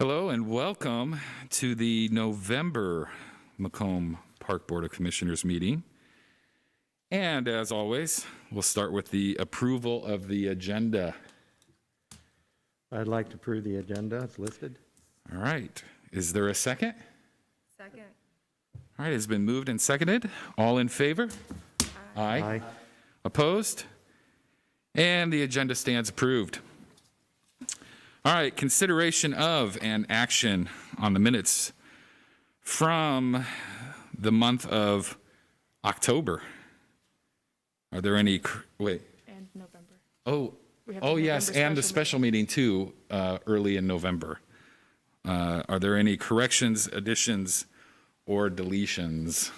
Hello and welcome to the November Macomb Park Board of Commissioners meeting. And as always, we'll start with the approval of the agenda. I'd like to approve the agenda as listed. All right. Is there a second? Second. All right. It's been moved and seconded. All in favor? Aye. Opposed? And the agenda stands approved. All right, consideration of and action on the minutes from the month of October. Are there any, wait. And November. Oh yes, and the special meeting too, early in November. Are there any corrections, additions, or deletions?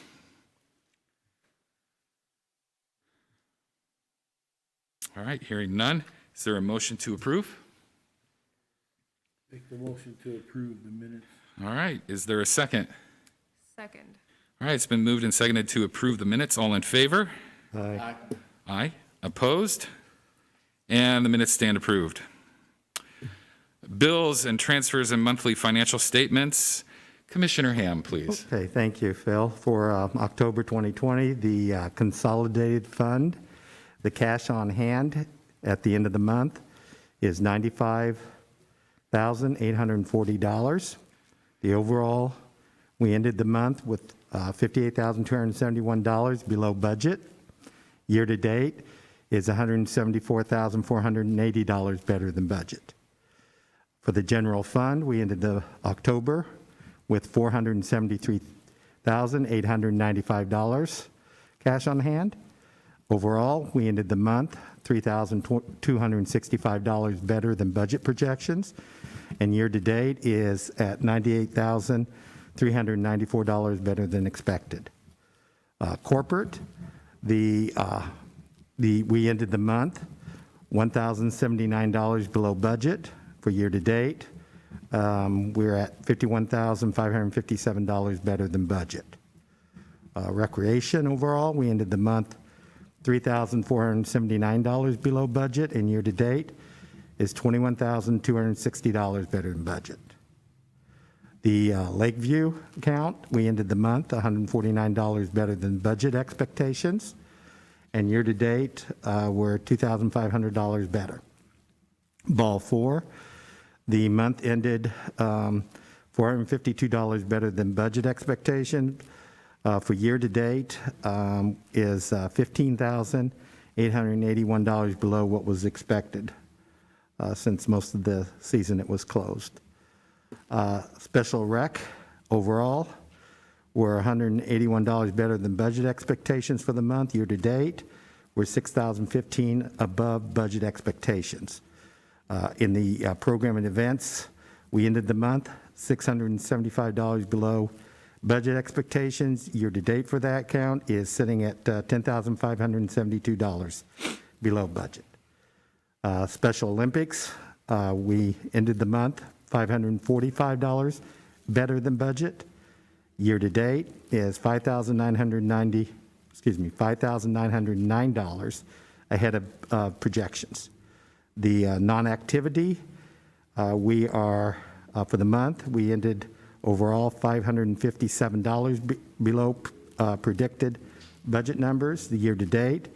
All right, hearing none. Is there a motion to approve? Make the motion to approve the minutes. All right, is there a second? Second. All right, it's been moved and seconded to approve the minutes. All in favor? Aye. Aye. Opposed? And the minutes stand approved. Bills and transfers and monthly financial statements. Commissioner Ham, please. Okay, thank you, Phil. For October 2020, the consolidated fund, the cash on hand at the end of the month is $95,840. The overall, we ended the month with $58,271 below budget. Year to date is $174,480 better than budget. For the general fund, we ended the October with $473,895 cash on hand. Overall, we ended the month $3,265 better than budget projections, and year to date is at $98,394 better than expected. Corporate, we ended the month $1,079 below budget. For year to date, we're at $51,557 better than budget. Recreation overall, we ended the month $3,479 below budget, and year to date is $21,260 better than budget. The Lakeview account, we ended the month $149 better than budget expectations, and year to date we're $2,500 better. Ball 4, the month ended $452 better than budget expectation. For year to date is $15,881 below what was expected since most of the season it was closed. Special rec overall were $181 better than budget expectations for the month. Year to date, we're $6,015 above budget expectations. In the program and events, we ended the month $675 below budget expectations. Year to date for that count is sitting at $10,572 below budget. Special Olympics, we ended the month $545 better than budget. Year to date is $5,909 ahead of projections. The non-activity, we are, for the month, we ended overall $557 below predicted budget numbers. The year to date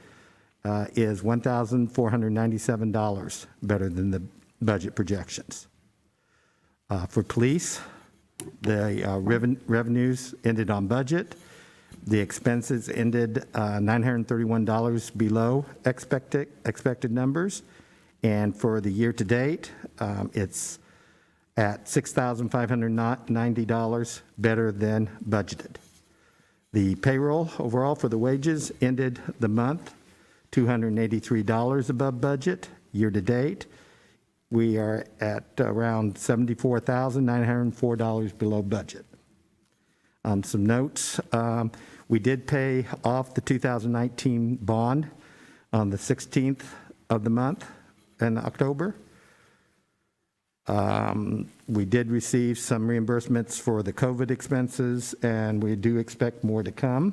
is $1,497 better than the budget projections. For police, the revenues ended on budget. The expenses ended $931 below expected numbers. And for the year to date, it's at $6,590 better than budgeted. The payroll overall for the wages ended the month $283 above budget. Year to date, we are at around $74,904 below budget. Some notes, we did pay off the 2019 bond on the 16th of the month in October. We did receive some reimbursements for the COVID expenses, and we do expect more to come.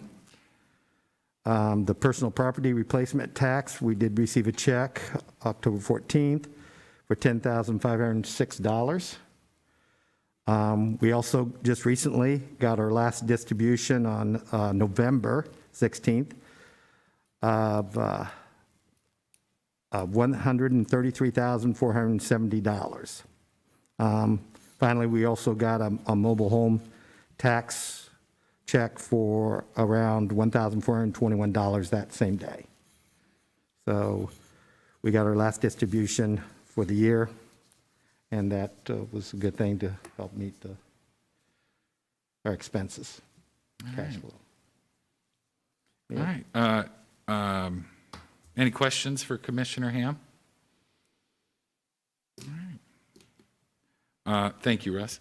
The personal property replacement tax, we did receive a check October 14th for $10,506. We also just recently got our last distribution on November 16th of $133,470. Finally, we also got a mobile home tax check for around $1,421 that same day. So we got our last distribution for the year, and that was a good thing to help meet our expenses, cash flow. All right. Any questions for Commissioner Ham? All right. Thank you, Russ.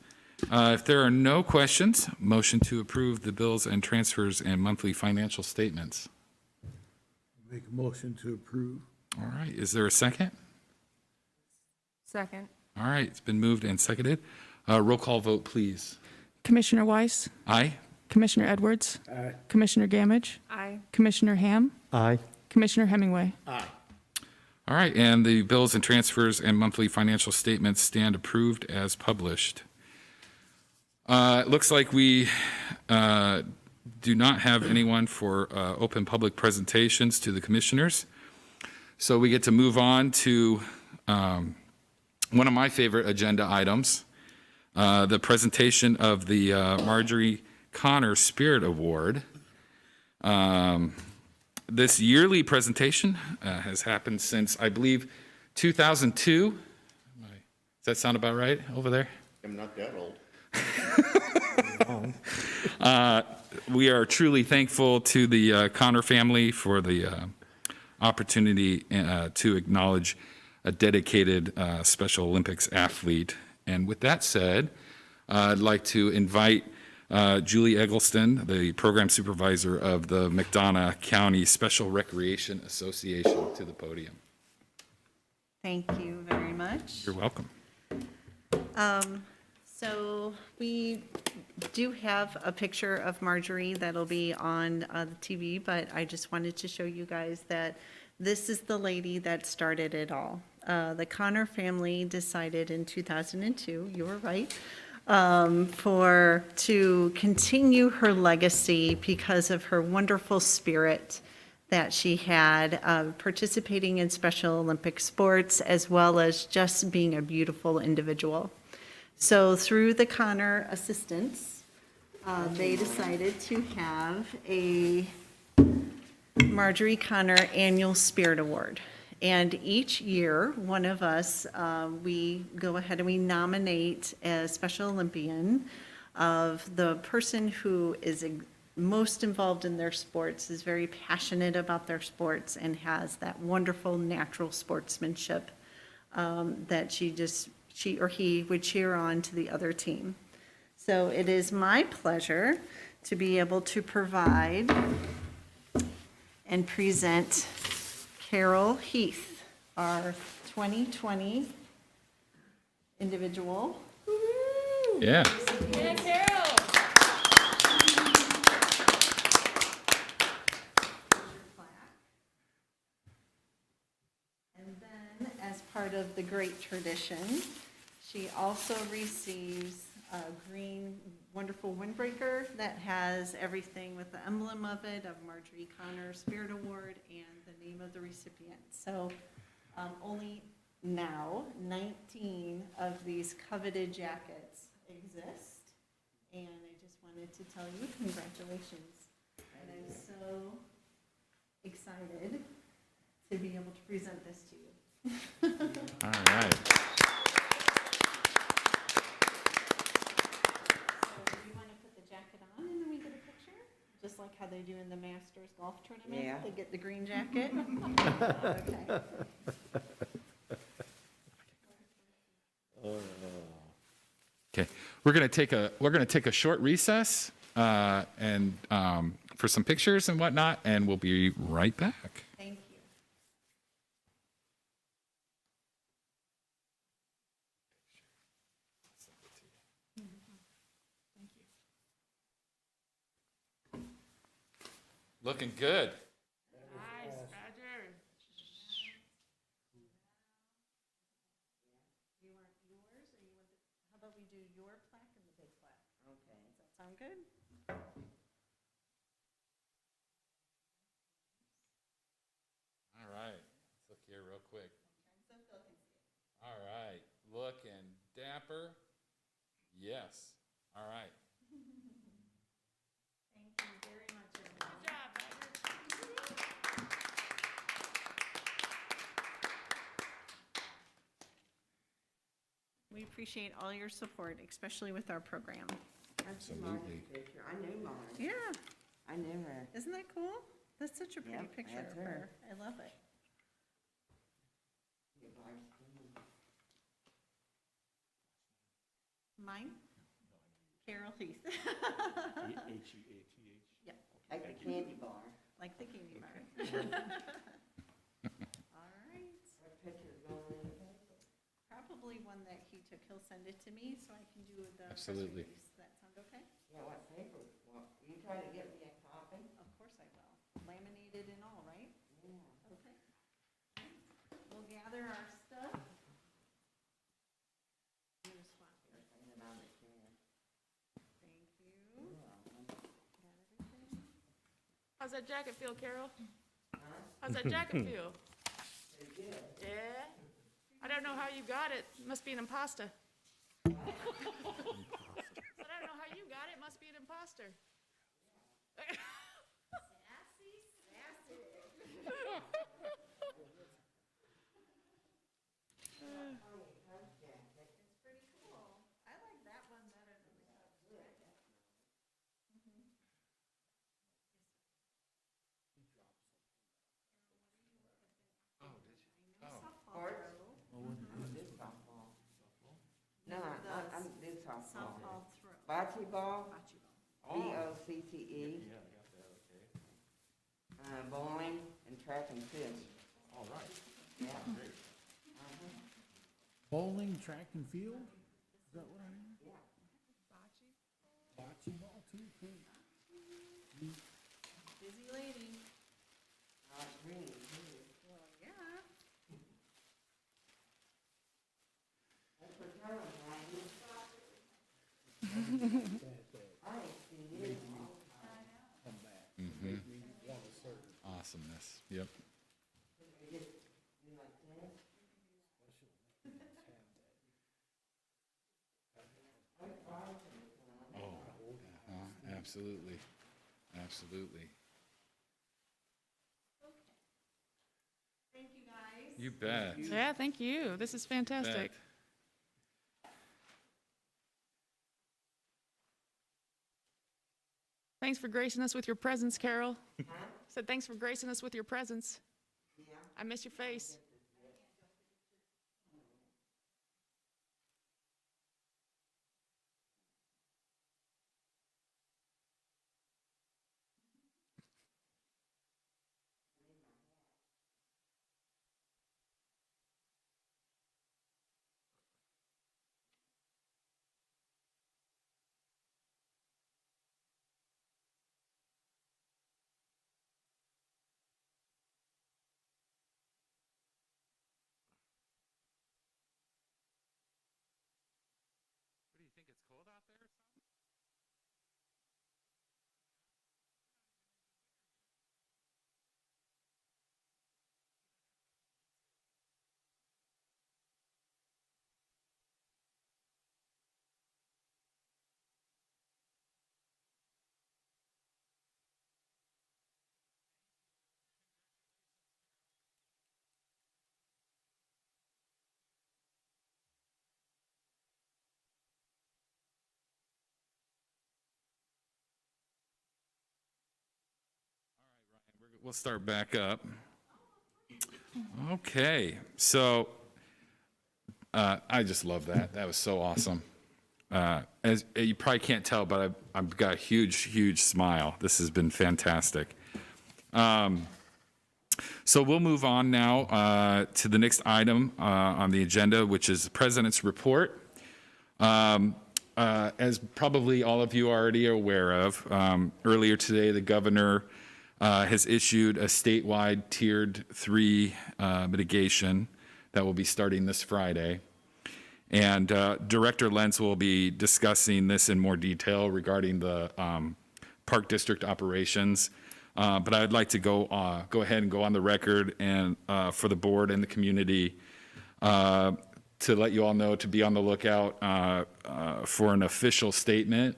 If there are no questions, motion to approve the bills and transfers and monthly financial statements. Make a motion to approve. All right. Is there a second? Second. All right. It's been moved and seconded. Roll call vote, please. Commissioner Weiss, Aye. Commissioner Edwards, Aye. Commissioner Gamage, Aye. Commissioner Ham, Aye. Commissioner Hemingway. All right. And the bills and transfers and monthly financial statements stand approved as published. It looks like we do not have anyone for open public presentations to the commissioners. So we get to move on to one of my favorite agenda items, the presentation of the Marjorie Connor Spirit Award. This yearly presentation has happened since, I believe, 2002. Does that sound about right over there? I'm not that old. We are truly thankful to the Connor family for the opportunity to acknowledge a dedicated Special Olympics athlete. And with that said, I'd like to invite Julie Eggleston, the program supervisor of the McDonough County Special Recreation Association, to the podium. Thank you very much. You're welcome. So we do have a picture of Marjorie that'll be on the TV, but I just wanted to show you guys that this is the lady that started it all. The Connor family decided in 2002, you were right, to continue her legacy because of her wonderful spirit that she had, participating in Special Olympic sports, as well as just being a beautiful individual. So through the Connor assistants, they decided to have a Marjorie Connor Annual Spirit Award. And each year, one of us, we go ahead and we nominate a Special Olympian of the person who is most involved in their sports, is very passionate about their sports, and has that wonderful natural sportsmanship that she or he would cheer on to the other team. So it is my pleasure to be able to provide and present Carol Heath, our 2020 individual. Yeah. Yeah, Carol. And then, as part of the great tradition, she also receives a green, wonderful windbreaker that has everything with the emblem of it, of Marjorie Connor Spirit Award and the name of the recipient. So only now 19 of these coveted jackets exist. And I just wanted to tell you congratulations. And I'm so excited to be able to present this to you. All right. So you want to put the jacket on and then we get a picture? Just like how they do in the Masters golf tournament? Yeah. They get the green jacket? Okay. Okay, we're gonna take a short recess and for some pictures and whatnot, and we'll be right back. Thank you. Looking good. Nice, Roger. You want yours, or you want, how about we do your plaque good? All right, let's look here real quick. All right, looking dapper. Yes, all right. Thank you very much, everyone. Good job, Badger. We appreciate all your support, especially with our program. Absolutely. Picture. I knew mine. Yeah, I knew her. isn't that cool? That's such a pretty Yep, picture that's of her. her. I love it. Mine? Carol Heath. H-E-A-T-H. Yep, Like the candy bar. like the candy bar. All right. What picture's going in the paper? Probably one that he took. He'll send it to me so I can do the press Absolutely. release. Does that sound okay? Yeah, what paper? Well, you try to get me a copy? Of course I will. Laminated and all, right? Yeah. Okay. We'll gather our stuff. I'm gonna swap here. Bring it on the chair. Thank you. Got everything. How's that jacket feel, Carol? Huh? How's that jacket feel? Pretty good. Yeah? I don't know how you got it. Must be an imposter. I don't know how you got it. Must be an imposter. Sassy, sassy. It's pretty cool. I like that one better than the Cubs jacket. Softball throw. This softball. No, I'm this softball. Softball throw. Bocce ball, Bocce ball. B-O-C-C-E. Bowling and track and field. All right. Yeah. Bowling, track and field? Is that what I mean? Yeah. Bocce ball too, cool. Busy lady. Green, too. Well, yeah. That's for Carol, Ryan. I ain't seen you. Come back. Make me want to serve. Awesomeness. Yep. You like this? Absolutely. Absolutely. Thank you, guys. You bet. Yeah, thank you. This is fantastic. Bet. Thanks for gracing us with your presence, Carol. Said thanks for gracing us with your presence. Yeah. I miss your face. What do you think? It's cold out there or something? We'll start back up. Okay, so I just love that. That was so awesome. As you probably can't tell, but I've got a huge, huge smile. This has been fantastic. So we'll move on now to the next item on the agenda, which is the President's Report. As probably all of you are already aware of, earlier today, the governor has issued a statewide tiered 3 mitigation that will be starting this Friday. And Director Lentz will be discussing this in more detail regarding the Park District operations. But I'd like to go ahead and go on the record and for the board and the community to let you all know to be on the lookout for an official statement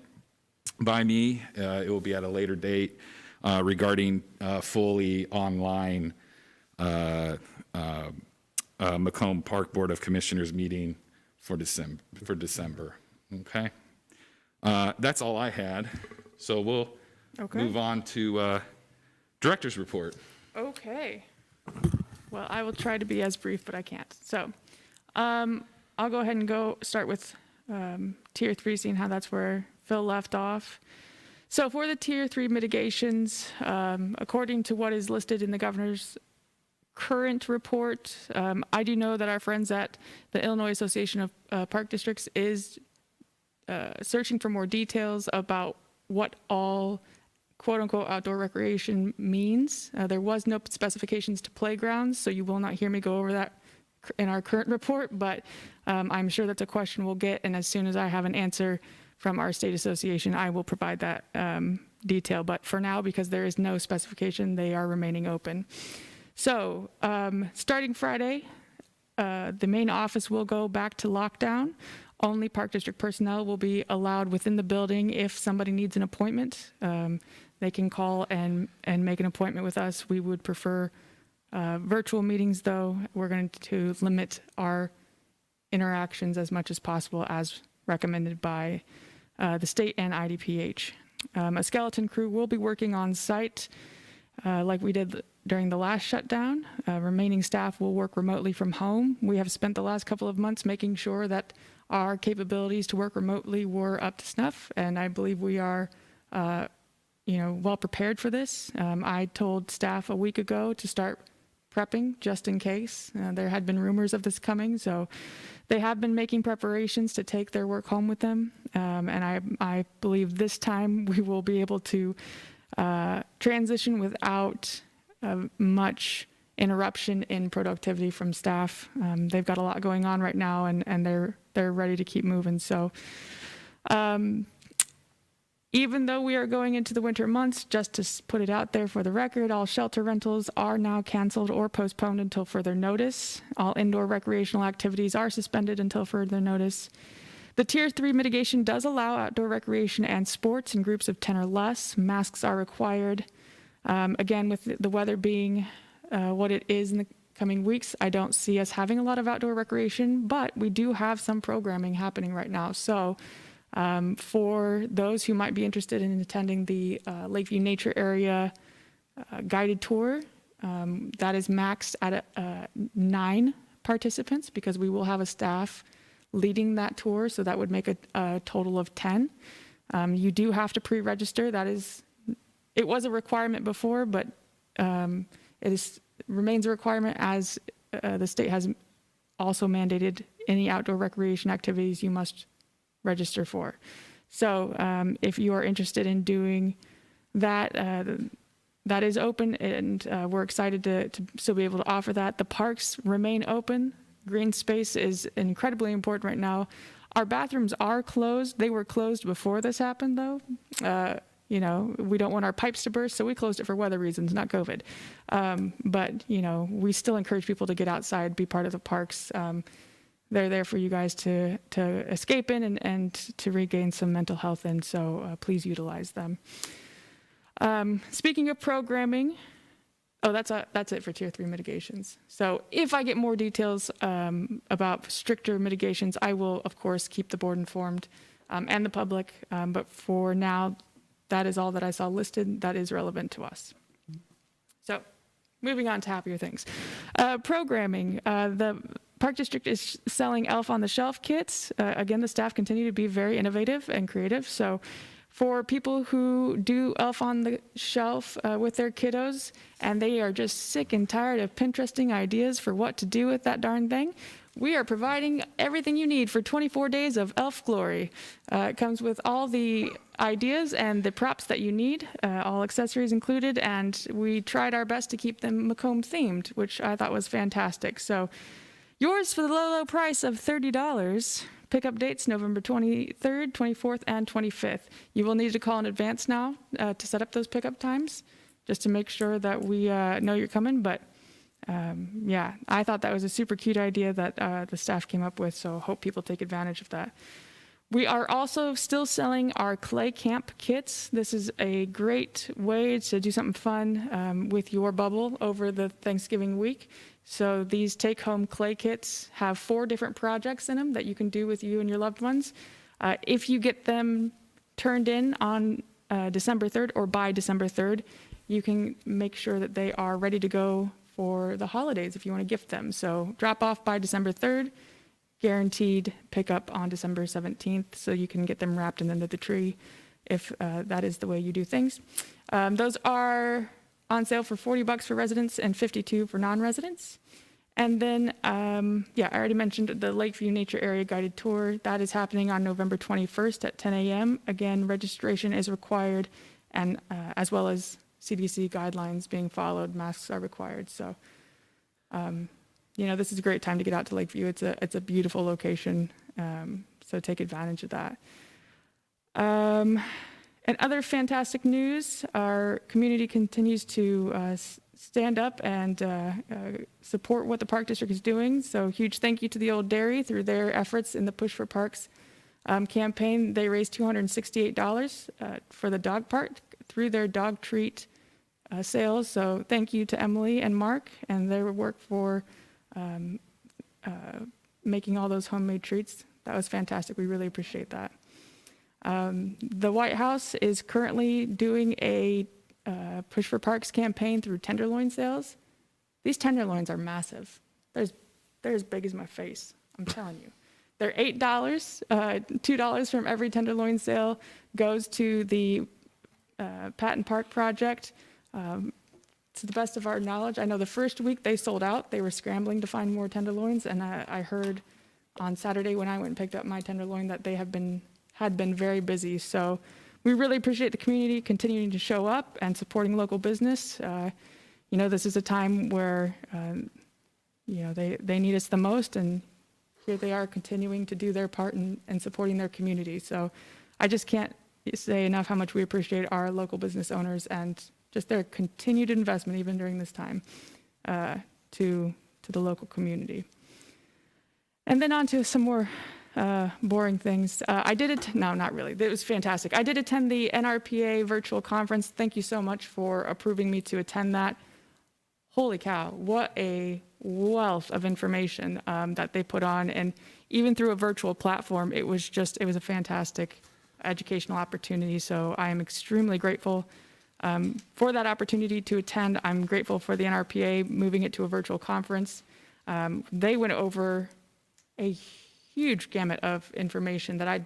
by me. It will be at a later date regarding fully online Macomb Park Board of Commissioners meeting for December. Okay, that's all I had. So we'll move on to director's report. Okay. Well, I will try to be as brief, but I can't. So I'll go ahead and start with Tier 3, seeing how that's where Phil left off. So for the Tier 3 mitigations, according to what is listed in the governor's current report, I do know that our friends at the Illinois Association of Park Districts is searching for more details about what all quote-unquote outdoor recreation means. There was no specifications to playgrounds, so you will not hear me go over that in our current report, but I'm sure that's a question we'll get, and as soon as I have an answer from our state association, I will provide that detail. But for now, because there is no specification, they are remaining open. So starting Friday, the main office will go back to lockdown. Only Park District personnel will be allowed within the building. If somebody needs an appointment, they can call and make an appointment with us. We would prefer virtual meetings, though. We're going to limit our interactions as much as possible, as recommended by the state and IDPH. A skeleton crew will be working on site like we did during the last shutdown. Remaining staff will work remotely from home. We have spent the last couple of months making sure that our capabilities to work remotely were up to snuff, and I believe we are well prepared for this. I told staff a week ago to start prepping just in case. There had been rumors of this coming, so they have been making preparations to take their work home with them. And I believe this time we will be able to transition without much interruption in productivity from staff. They've got a lot going on right now, and they're ready to keep moving. So even though we are going into the winter months, just to put it out there for the record, all shelter rentals are now canceled or postponed until further notice. All indoor recreational activities are suspended until further notice. The Tier 3 mitigation does allow outdoor recreation and sports in groups of 10 or less. Masks are required. Again, with the weather being what it is in the coming weeks, I don't see us having a lot of outdoor recreation, but we do have some programming happening right now. So for those who might be interested in attending the Lakeview Nature Area guided tour, that is maxed at 9 participants, because we will have a staff leading that tour, so that would make a total of 10. You do have to pre-register. It was a requirement before, but remains a requirement, as the state has also mandated any outdoor recreation activities you must register for. So if you are interested in doing that, that is open, and we're excited to still be able to offer that. The parks remain open. Green space is incredibly important right now. Our bathrooms are closed. They were closed before this happened, though. We don't want our pipes to burst, so we closed it for weather reasons, not COVID. But we still encourage people to get outside, be part of the parks. They're there for you guys to escape in and to regain some mental health in, so please utilize them. Speaking of programming, that's it for Tier 3 mitigations. So if I get more details about stricter mitigations, I will, of course, keep the board informed and the public. But for now, that is all that I saw listed that is relevant to us. So moving on to happier things. Programming. The Park District is selling Elf on the Shelf kits. Again, the staff continue to be very innovative and creative. So for people who do Elf on the Shelf with their kiddos, and they are just sick and tired of Pinteresting ideas for what to do with that darn thing, we are providing everything you need for 24 days of Elf glory. It comes with all the ideas and the props that you need, all accessories included, and we tried our best to keep them Macomb themed, which I thought was fantastic. So yours for the low, low price of $30. pickup dates, November 23rd, 24th, and 25th. You will need to call in advance now to set up those pickup times, just to make sure that we know you're coming. But yeah, I thought that was a super cute idea that the staff came up with, so hope people take advantage of that. We are also still selling our clay camp kits. This is a great way to do something fun with your bubble over the Thanksgiving week. So these take-home clay kits have 4 different projects in them that you can do with you and your loved ones. If you get them turned in on December 3rd or by December 3rd, you can make sure that they are ready to go for the holidays if you want to gift them. So drop off by December 3rd, guaranteed pickup on December 17th, so you can get them wrapped and under the tree if that is the way you do things. Those are on sale for $40 for residents and $52 for non-residents. And then, yeah, I already mentioned the Lakeview Nature Area Guided Tour. That is happening on November 21st at 10 a.m. Again, registration is required, and as well as CDC guidelines being followed, masks are required. So, you know, this is a great time to get out to Lakeview. It's a beautiful location, so take advantage of that. And other fantastic news, our community continues to stand up and support what the Park District is doing. So huge thank you to the Old Dairy through their efforts in the Push for Parks campaign. They raised $268 for the dog park through their dog treat sales. So thank you to Emily and Mark and their work for making all those homemade treats. That was fantastic. We really appreciate that. The White House is currently doing a Push for Parks campaign through tenderloin sales. These tenderloins are massive. They're as big as my face, I'm telling you. They're $8. $2 from every tenderloin sale goes to the Patton Park project. To the best of our knowledge, I know the first week they sold out. They were scrambling to find more tenderloins, and I heard on Saturday when I went and picked up my tenderloin that they had been very busy. So we really appreciate the community continuing to show up and supporting local business. You know, this is a time where, you know, they need us the most, and here they are continuing to do their part in supporting their community. So I just can't say enough how much we appreciate our local business owners and just their continued investment, even during this time, to the local community. And then on to some more boring things. I did it. No, not really. It was fantastic. I did attend the NRPA virtual conference. Thank you so much for approving me to attend that. Holy cow, what a wealth of information that they put on. And even through a virtual platform, it was a fantastic educational opportunity. So I am extremely grateful for that opportunity to attend. I'm grateful for the NRPA moving it to a virtual conference. They went over a huge gamut of information that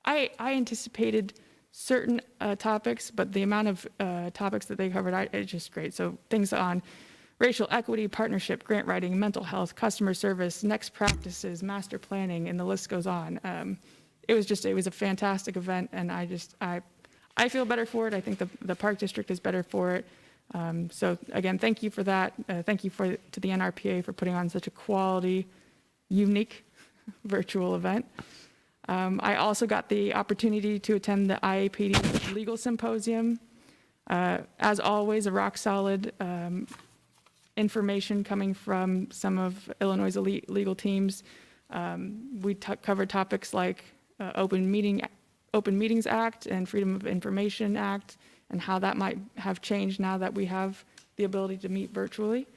I anticipated certain topics, but the amount of topics that they covered is just great. So things on racial equity, partnership, grant writing, mental health, customer service, next practices, master planning, and the list goes on. It was a fantastic event, and I feel better for it. I think the Park District is better for it. So again, thank you for that. Thank you to the NRPA for putting on such a quality, unique virtual event. I also got the opportunity to attend the IAPD Legal Symposium. As always, a rock solid information coming from some of Illinois' elite legal teams. We covered topics like Open Meetings Act and Freedom of Information Act, and how that might have changed now that we have the ability to meet virtually.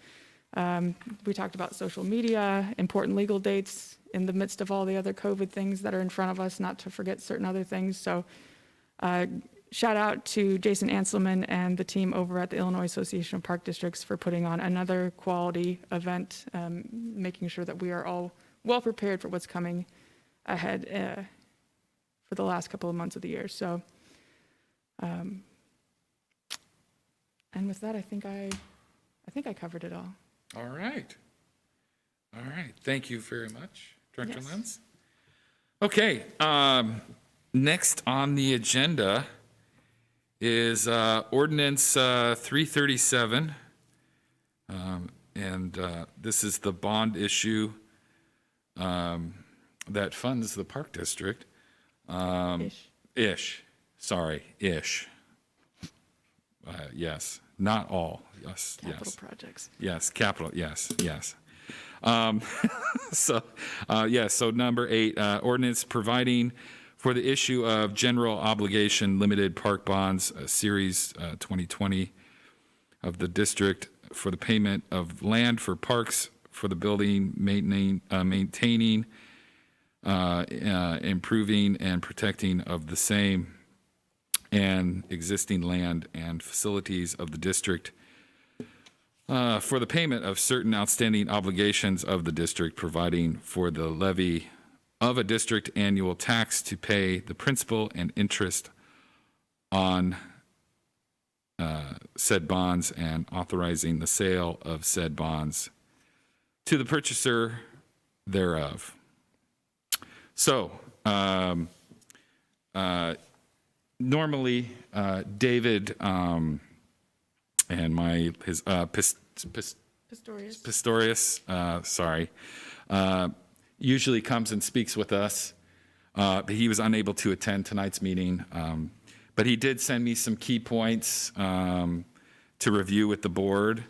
We talked about social media, important legal dates in the midst of all the other COVID things that are in front of us, not to forget certain other things. So shout out to Jason Anselman and the team over at the Illinois Association of Park Districts for putting on another quality event, making sure that we are all well prepared for what's coming ahead for the last couple of months of the year. So, and with that, I think I covered it all. All right. Thank you very much, Director Yes. Lenz. Okay. Next on the agenda is Ordinance 337. And this is the bond issue that funds the Park District. Ish. Ish. Yes, not all. Yes, Capital yes. projects. Yes, capital, yes, yes. So number 8, ordinance providing for the issue of general obligation limited park bonds, Series 2020 of the district for the payment of land for parks for the building, maintaining, improving and protecting of the same and existing land and facilities of the district for the payment of certain outstanding obligations of the district, providing for the levy of a district annual tax to pay the principal and interest on said bonds and authorizing the sale of said bonds to the purchaser thereof. So, normally, David and his Pistorius, usually comes and speaks with us. But he was unable to attend tonight's meeting. But he did send me some key points to review with the board.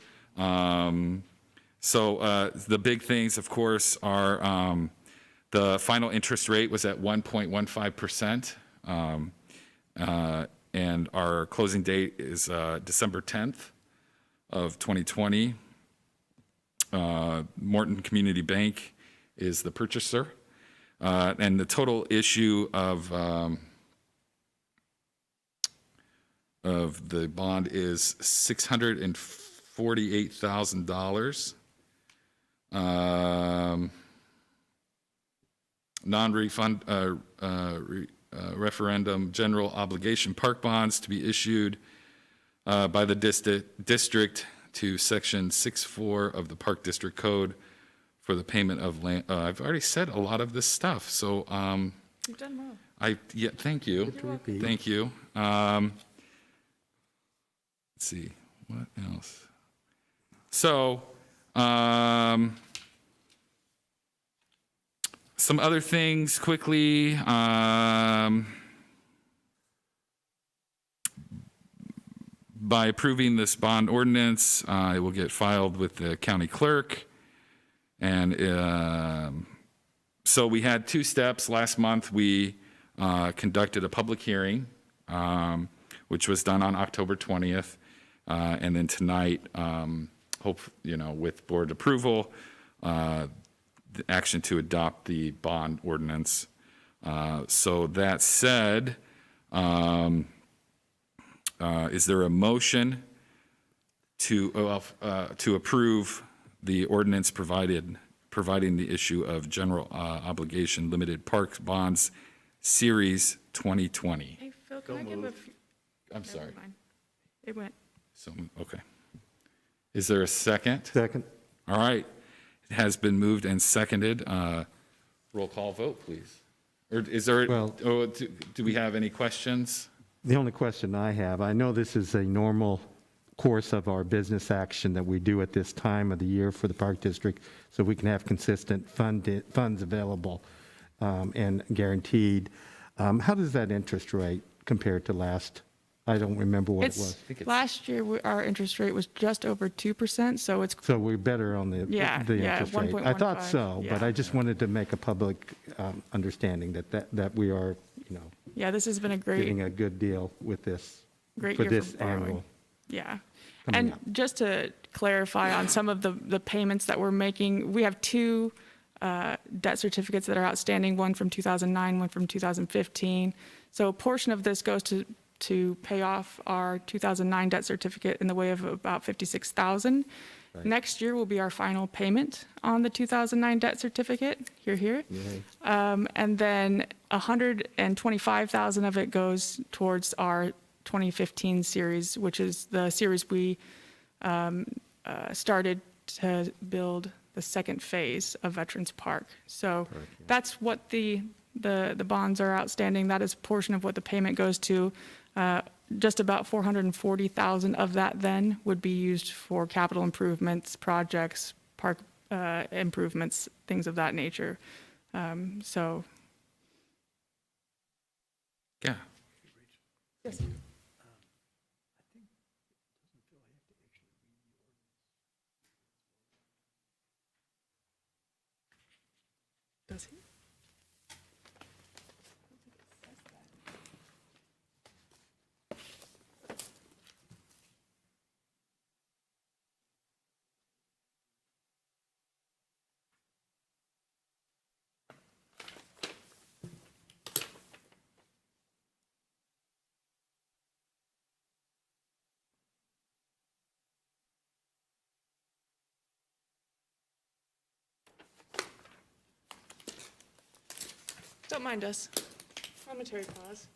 So the big things, of course, are the final interest rate was at 1.15%. And our closing date is December 10th of 2020. Morton Community Bank is the purchaser. And the total issue of the bond is $648,000. Non-refund referendum general obligation park bonds to be issued by the district to Section 6.4 of the Park District Code for the payment of land. I've already said a lot of this stuff, so You've done well. thank you. Thank you. Let's see, what else? So, some other things quickly. By approving this bond ordinance, it will get filed with the county clerk. And so we had 2 steps. Last month, we conducted a public hearing, which was done on October 20th. And then tonight, with board approval, the action to adopt the bond ordinance. So that said, is there a motion to approve the ordinance providing the issue of general obligation limited parks bonds, Series 2020? Hey, Phil, can I give a few? I'm sorry. Never mind. It went. So, okay. Is there a second? Second. All right. It has been moved and seconded. Roll call vote, please. Or is there, do we have any questions? The only question I have, I know this is a normal course of our business action that we do at this time of the year for the Park District, so we can have consistent funds available and guaranteed. How does that interest rate compare to last? I don't remember what it was. Last year, our interest rate was just over 2%, so it's, So we're better on the interest rate. I thought 1.15, so, but yeah. I just wanted to make a public understanding that we are, yeah, this has been a getting great, a good deal with this, great for year this for borrowing. annual. Yeah. coming And up. just to clarify on some of the payments that we're making, we have 2 debt certificates that are outstanding, one from 2009, one from 2015. So a portion of this goes to pay off our 2009 debt certificate in the way of about $56,000. Right. Next year will be our final payment on the 2009 debt certificate. Here. Yay. And then $125,000 of it goes towards our 2015 series, which is the series we started to build the second phase of Veterans Park. So that's what the bonds are outstanding. That is a portion of what the payment goes to. Just about $440,000 of that then would be used for capital improvements, projects, park improvements, things of that nature. So, Yeah. does he? Don't mind us. Momentary pause.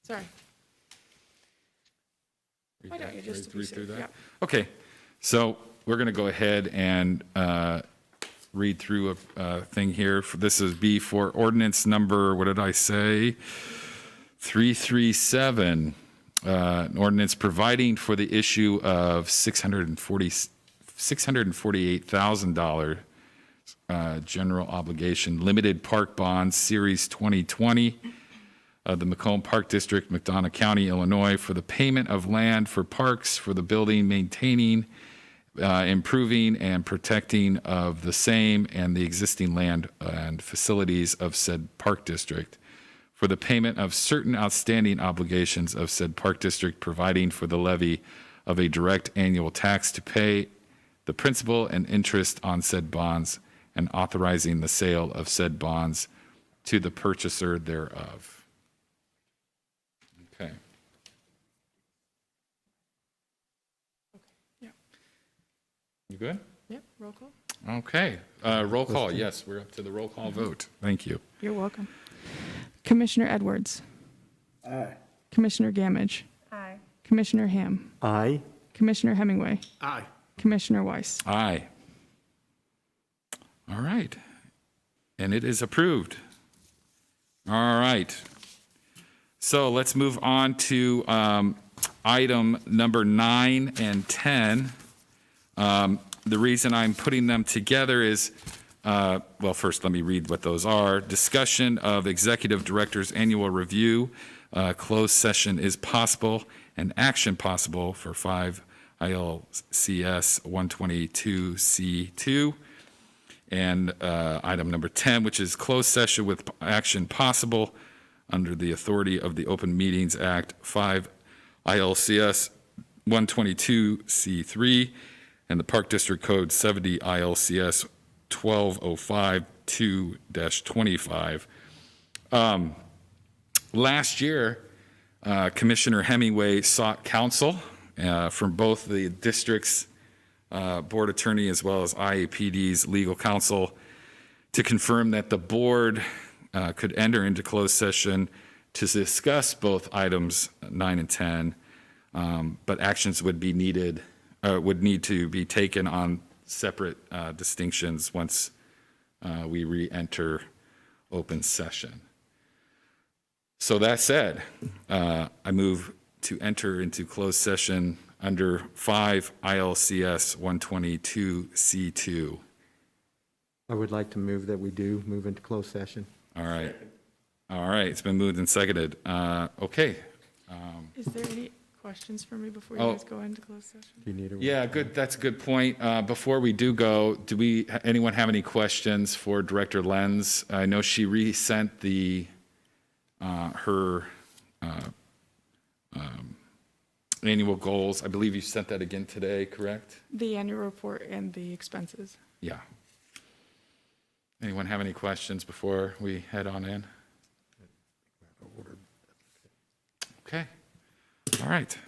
Sorry. Why don't you just Read through yeah. that? Okay, so we're going to go ahead and read through a thing here. This is B for ordinance number, what did I say? 337, an ordinance providing for the issue of $648,000 general obligation limited park bonds, Series 2020, the Macomb Park District, McDonough County, Illinois, for the payment of land for parks for the building, maintaining, improving, and protecting of the same and the existing land and facilities of said park district, for the payment of certain outstanding obligations of said park district, providing for the levy of a direct annual tax to pay the principal and interest on said bonds, and authorizing the sale of said bonds to the purchaser thereof. Okay. Yeah. You good? Yep, roll call. Okay. Roll call. Yes, we're up to the roll call vote. Thank you. You're welcome. Commissioner Edwards. Aye. Commissioner Gamage. Aye. Commissioner Ham. Aye. Commissioner Hemingway. Aye. Commissioner Weiss. Aye. All right. And it is approved. All right. So let's move on to item number 9 and 10. The reason I'm putting them together is, well, first let me read what those are. Discussion of Executive Director's Annual Review. Closed session is possible and action possible for 5 ILCS 122C2. And item number 10, which is closed session with action possible under the authority of the Open Meetings Act, 5 ILCS 122C3, and the Park District Code 70 ILCS 12052-25. Last year, Commissioner Hemingway sought counsel from both the district's board attorney as well as IAPD's legal counsel to confirm that the board could enter into closed session to discuss both items 9 and 10, but actions would need to be taken on separate distinctions once we re-enter open session. So that said, I move to enter into closed session under 5 ILCS 122C2. I would like to move that we do move into closed session. All right. All right, it's been moved and seconded. Okay. Is there any questions for me before you Oh. guys go into closed session? Do you need a? Yeah, good, that's a good point. Before we do go, anyone have any questions for Director Lenz? I know she resent her annual goals. I believe you sent that again today, correct? The annual report and the expenses. Yeah. Anyone have any questions before we head on in? Okay, all right.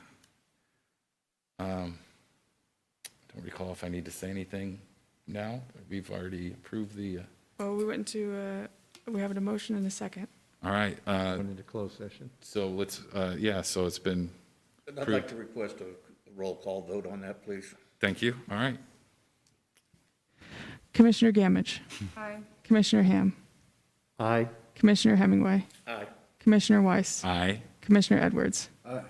Don't recall if I need to say anything now. We've already approved the, Well, we went into, we have a motion and a second. all right, Went into closed session. so let's, yeah, so it's been, I'd like to request a roll call vote on that, please. thank you, all right. Commissioner Gamage. Aye. Commissioner Ham. Aye. Commissioner Hemingway. Aye. Commissioner Weiss. Aye. Commissioner Edwards. Aye.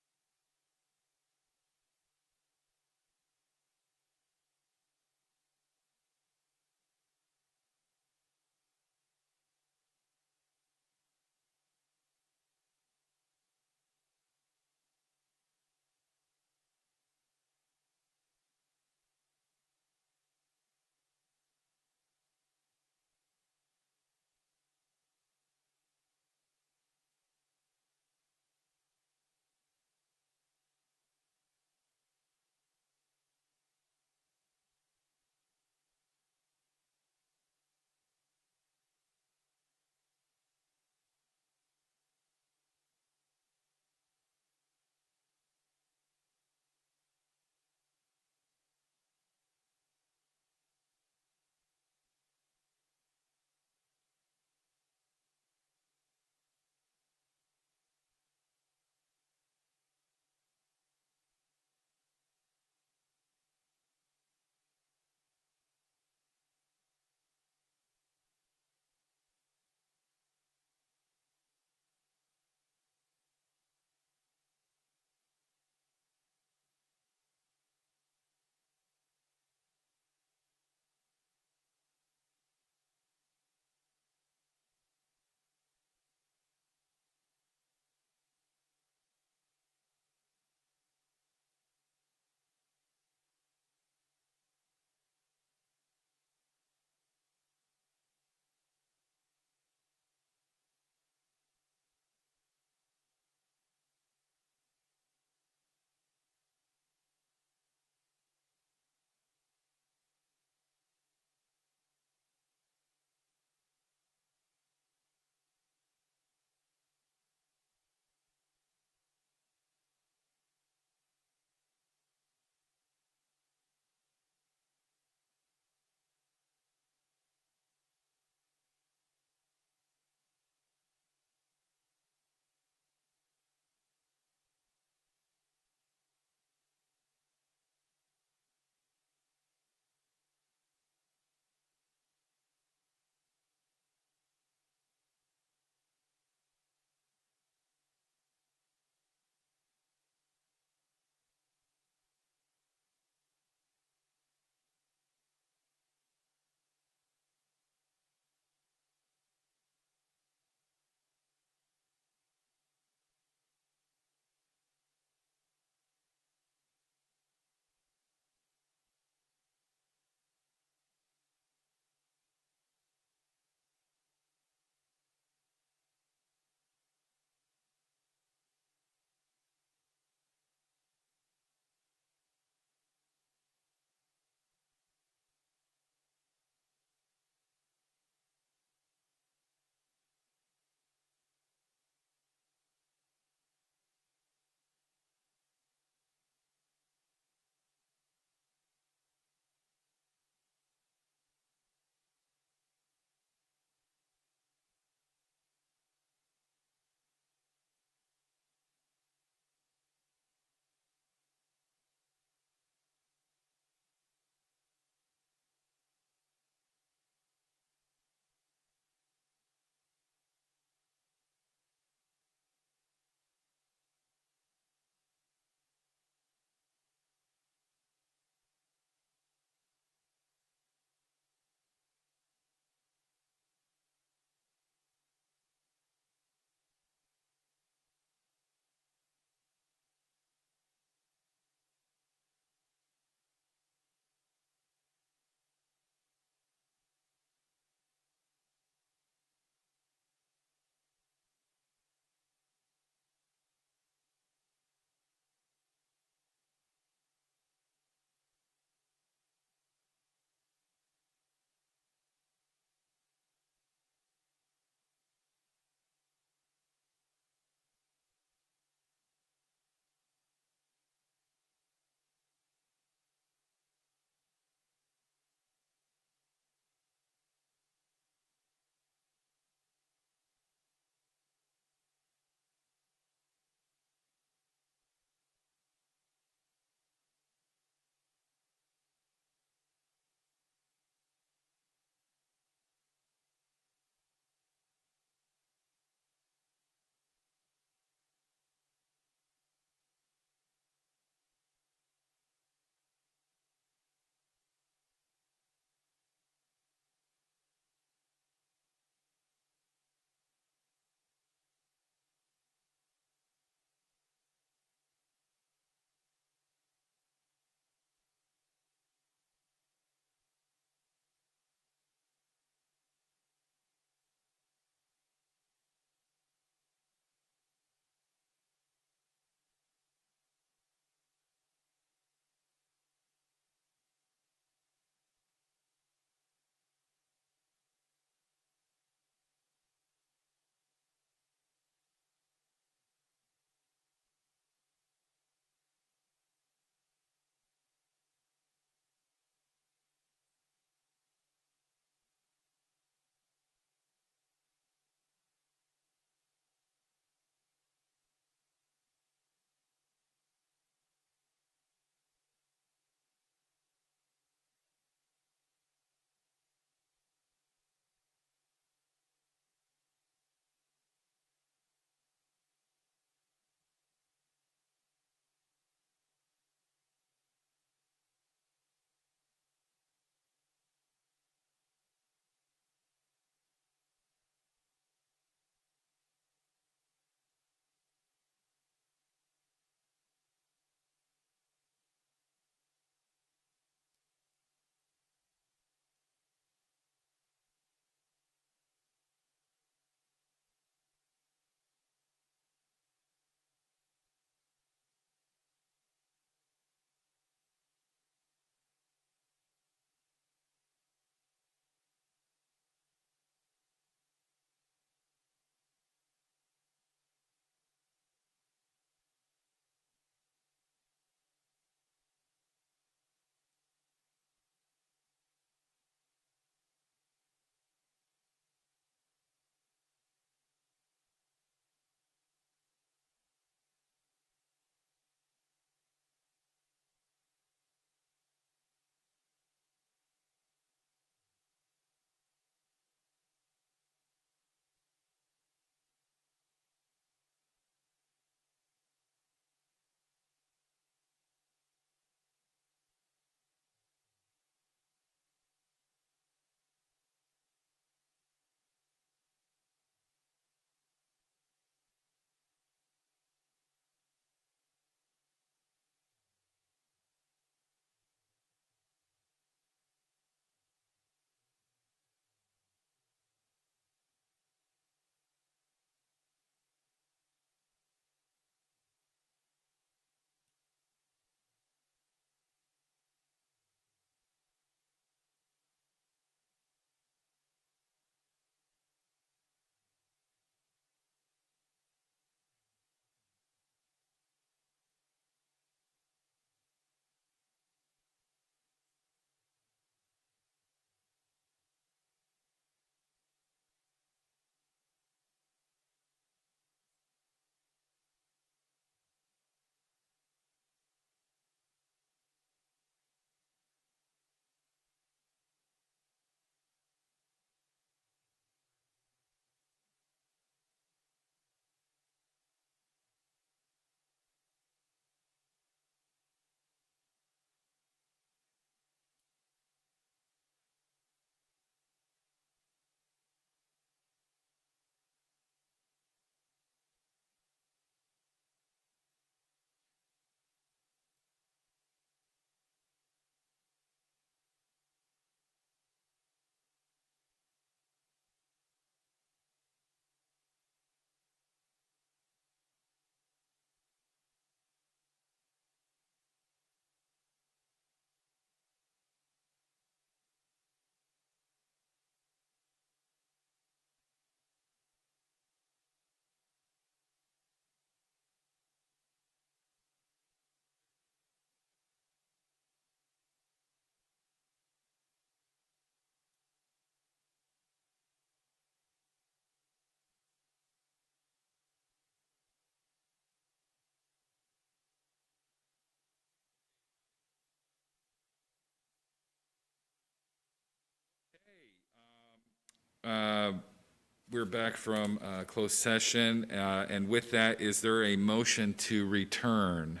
we're back from closed session, and with that, is there a motion to return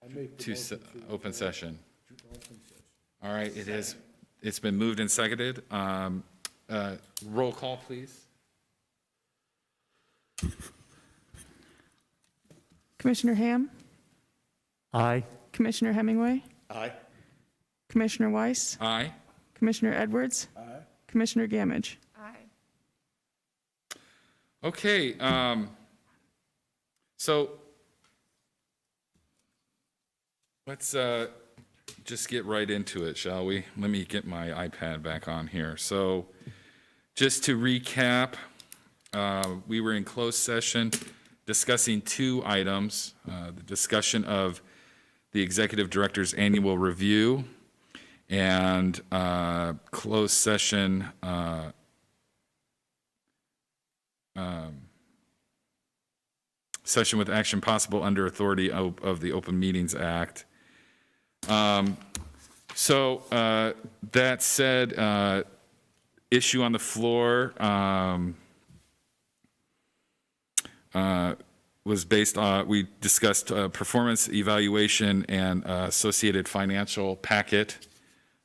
I make the to motion to open session? open session. All right, it is, it's been moved and seconded. Roll call, please. Commissioner Ham, Aye. Commissioner Hemingway, Aye. Commissioner Weiss, Aye. Commissioner Edwards, Aye. Commissioner Gamage. Aye. Okay, so let's just get right into it, shall we? Let me get my iPad back on here. So just to recap, we were in closed session discussing two items, the discussion of the executive director's annual review and closed session session with action possible under authority of the Open Meetings Act. So that said, issue on the floor was based on, we discussed performance evaluation and associated financial packet.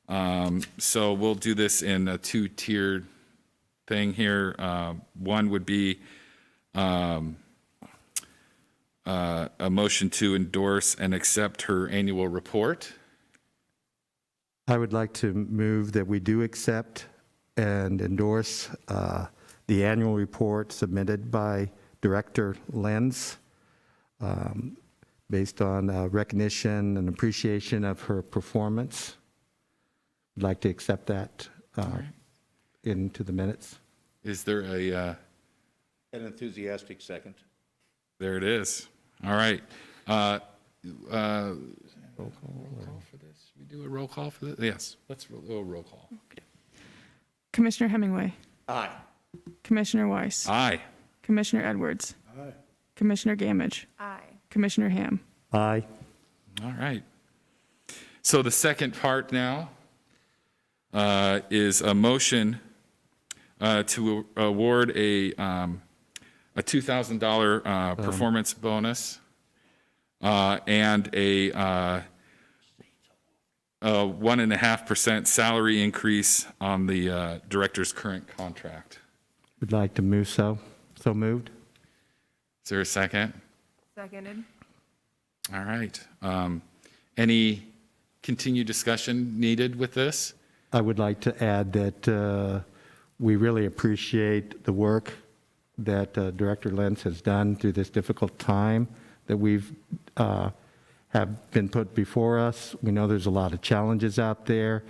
So we'll do this in a two-tiered thing here. One would be a motion to endorse and accept her annual report. I would like to move that we do accept and endorse the annual report submitted by Director Lenz, based on recognition and appreciation of her performance. I'd like to accept that into the minutes. Is there a, An enthusiastic second. there it is. All right. Roll call for this? Should we do a roll call for this? Yes, let's do a roll call. Commissioner Hemingway, Aye. Commissioner Weiss, Aye. Commissioner Edwards, Aye. Commissioner Gamage, Aye. Commissioner Ham. Aye. All right. So the second part now is a motion to award a $2,000 performance bonus and a 1.5% salary increase on the director's current contract. Would like to move so. So moved. Is there a second? Seconded. All right. Any continued discussion needed with this? I would like to add that we really appreciate the work that Director Lenz has done through this difficult time that we've have been put before us. We know there's a lot of challenges out there.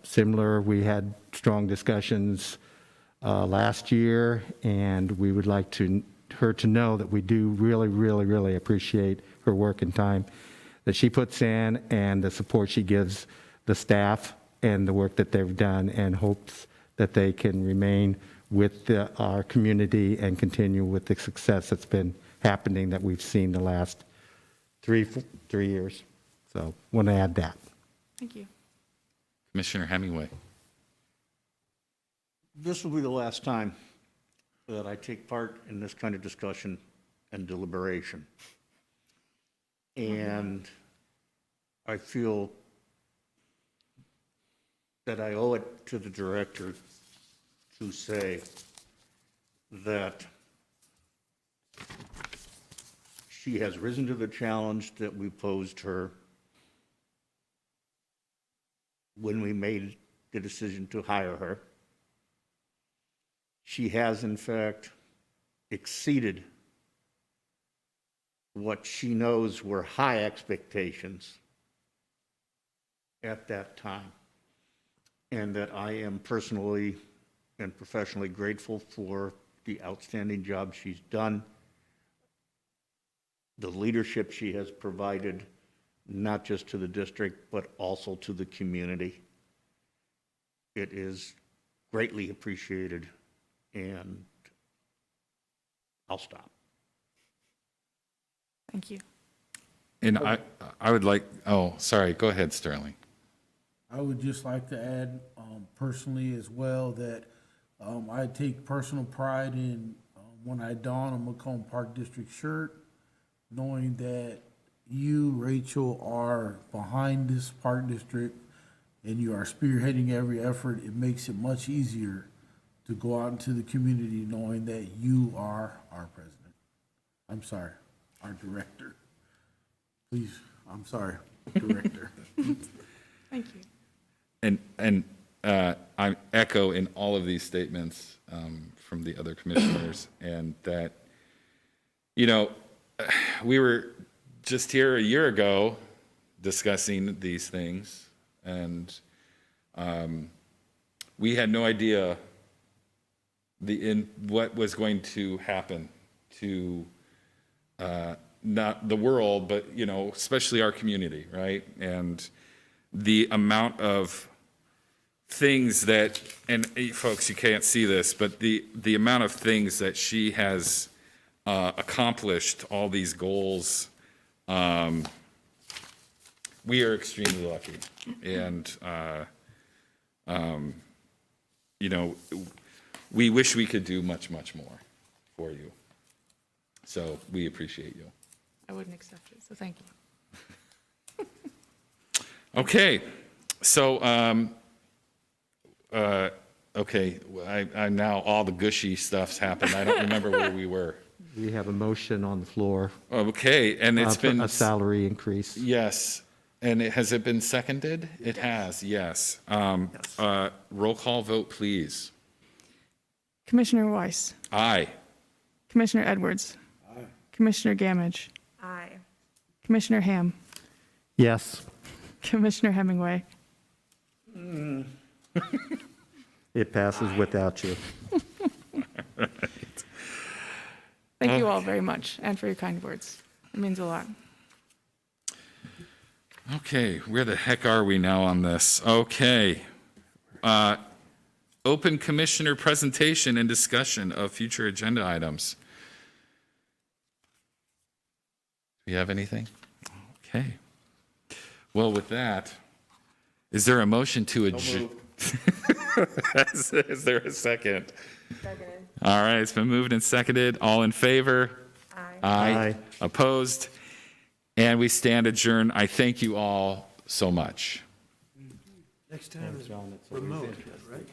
Similar, we had strong discussions last year, and we would like her to know that we do really appreciate her work and time that she puts in and the support she gives the staff and the work that they've done, and hopes that they can remain with our community and continue with the success that's been happening that we've seen the last three years. So want to add that. Thank you. Commissioner Hemingway. This will be the last time that I take part in this kind of discussion and deliberation. And I feel that I owe it to the director to say that she has risen to the challenge that we posed her when we made the decision to hire her. She has, in fact, exceeded what she knows were high expectations at that time, and that I am personally and professionally grateful for the outstanding job she's done, the leadership she has provided, not just to the district, but also to the community. It is greatly appreciated, and I'll stop. Thank you. And I would like, oh, sorry, go ahead, Sterling. I would just like to add, personally as well that I take personal pride in when I don a Macomb Park District shirt, knowing that you, Rachel, are behind this park district and you are spearheading every effort. It makes it much easier to go out into the community knowing that you are our president. I'm sorry, our director. Please, I'm sorry, director. Thank you. And I echo in all of these statements from the other commissioners, and that, you know, we were just here a year ago discussing these things, and we had no idea what was going to happen to not the world, but, you know, especially our community, right? And the amount of things that, and folks, you can't see this, but the amount of things that she has accomplished, all these goals, we are extremely lucky. And, you know, we wish we could do much, much more for you. So we appreciate you. I wouldn't accept it, so thank you. Okay, so, okay, I now, all the gushy stuff's happened. I don't remember where we were. We have a motion on the floor. Okay, and it's for been. a salary increase. Yes, and has it been seconded? It has, yes. Roll call vote, please. Commissioner Weiss, Aye. Commissioner Edwards, Commissioner Gamage, Aye. Commissioner Ham, Yes, Commissioner Hemingway, it passes without you. thank you all very much, and for your kind words. It means a lot. Okay, where the heck are we now on this? Okay. Open commissioner presentation and discussion of future agenda items. Do you have anything? Okay. Well, with that, is there a motion to adjourn? Is there a second? Seconded. All right, it's been moved and seconded. All in favor? Aye. Aye. Opposed? And we stand adjourned. I thank you all so much. Next time is remote, right?